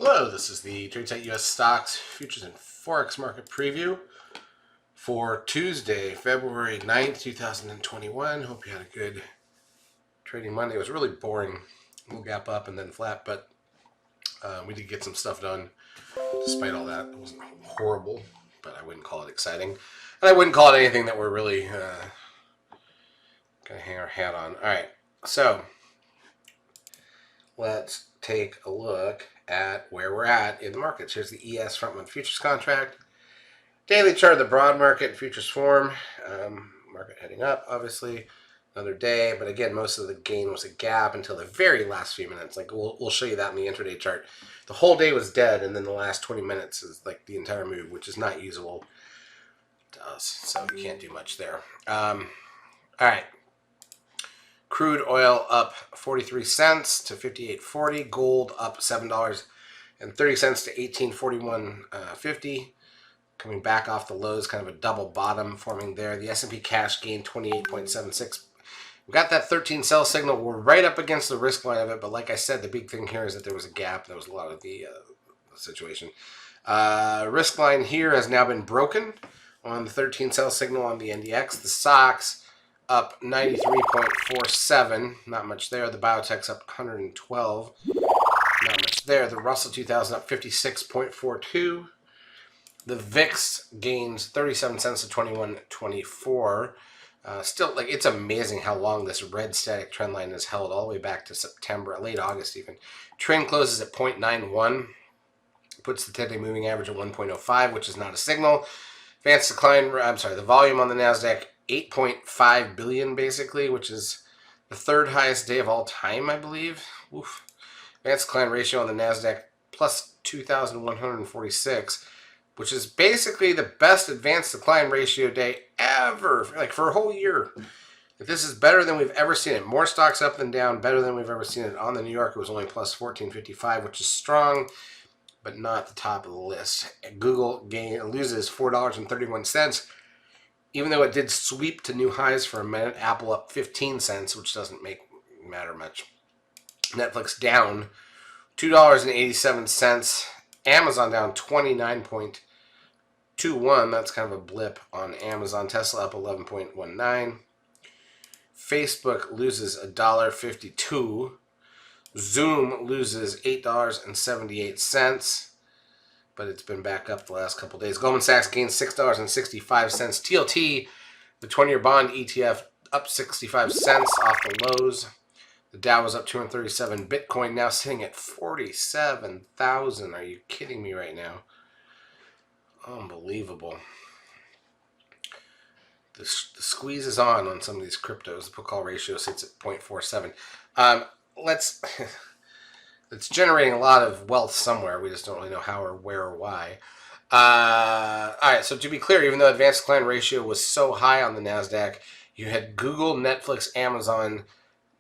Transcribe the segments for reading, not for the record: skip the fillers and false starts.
Hello, this is the TradeSite US Stocks Futures and Forex Market Preview for Tuesday, February 9th, 2021. Hope you had a good trading Monday. It was really boring. A little gap up and then flat, but we did get some stuff done despite all that. It wasn't horrible, but I wouldn't call it exciting. And I wouldn't call it anything that we're really going to hang our hat on. All right, so let's take a look at where we're at in the markets. Here's the ES front month futures contract. Daily chart of the broad market futures form. Market heading up, obviously. Another day, but again, most of the gain was a gap until the very last few minutes. Like we'll show you that in the intraday chart. The whole day was dead, and then the last 20 minutes is like the entire move, which is not usable to us, so we can't do much there. All right. Crude oil up 43 cents to 58.40. Gold up $7.30 to 1841.50. Coming back off the lows, kind of a double bottom forming there. The S&P cash gained 28.76. We got that 13 sell signal. We're right up against the risk line of it, but like I said, the big thing here is that there was a gap. That was a lot of the situation. Risk line here has now been broken on the 13 sell signal on the NDX. The SOX up 93.47, not much there. The biotech's up 112, not much there. The Russell 2000 up 56.42. The VIX gains 37 cents to 21.24. Still, like, it's amazing how long this red static trend line has held all the way back to September, late August even. Trend closes at 0.91, puts the 10-day moving average at 1.05, which is not a signal. Advanced decline, the volume on the NASDAQ, 8.5 billion basically, which is the third highest day of all time, I believe. Oof. Advanced decline ratio on the NASDAQ plus 2,146, which is basically the best advanced decline ratio day ever, like for a whole year. If this is better than we've ever seen it, more stocks up than down, better than we've ever seen it. On the New York, it was only plus 1455, which is strong, but not the top of the list. Google loses $4.31, even though it did sweep to new highs for a minute. Apple up 15 cents, which doesn't matter much. Netflix down $2.87. Amazon down 29.21. That's kind of a blip on Amazon. Tesla up 11.19. Facebook loses $1.52. Zoom loses $8.78, but it's been back up the last couple days. Goldman Sachs gains $6.65. TLT, the 20-year bond ETF, up 65 cents off the lows. The Dow was up 237. Bitcoin now sitting at 47,000. Are you kidding me right now? Unbelievable. The squeeze is on some of these cryptos. The put-call ratio sits at 0.47. It's generating a lot of wealth somewhere. We just don't really know how or where or why. All right, so to be clear, even though advanced decline ratio was so high on the NASDAQ, you had Google, Netflix, Amazon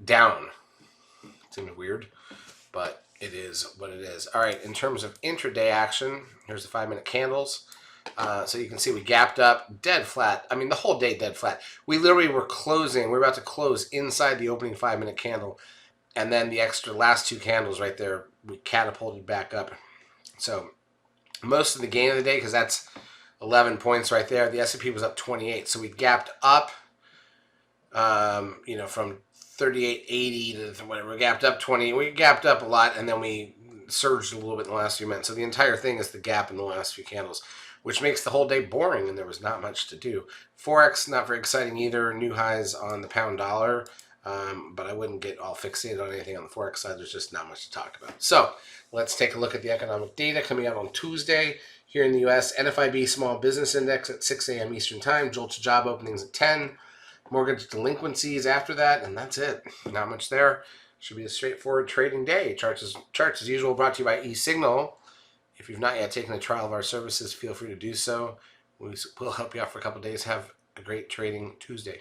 down. Seems weird, but it is what it is. All right, in terms of intraday action, here's the 5-minute candles. So you can see we gapped up, dead flat. I mean, the whole day dead flat. We literally were closing. We're about to close inside the opening 5-minute candle. And then the extra last two candles right there, we catapulted back up. So most of the gain of the day, because that's 11 points right there, the S&P was up 28. So we gapped up, from 38.80 to whatever. We gapped up 20. We gapped up a lot, and then we surged a little bit in the last few minutes. So the entire thing is the gap in the last few candles, which makes the whole day boring, and there was not much to do. Forex, not very exciting either. New highs on the pound dollar. But I wouldn't get all fixated on anything on the Forex side. There's just not much to talk about. So let's take a look at the economic data coming out on Tuesday here in the U.S. NFIB Small Business Index at 6 a.m. Eastern Time. JOLTS job openings at 10. Mortgage delinquencies after that, and that's it. Not much there. Should be a straightforward trading day. Charts as usual brought to you by eSignal. If you've not yet taken a trial of our services, feel free to do so. We'll help you out for a couple days. Have a great trading Tuesday.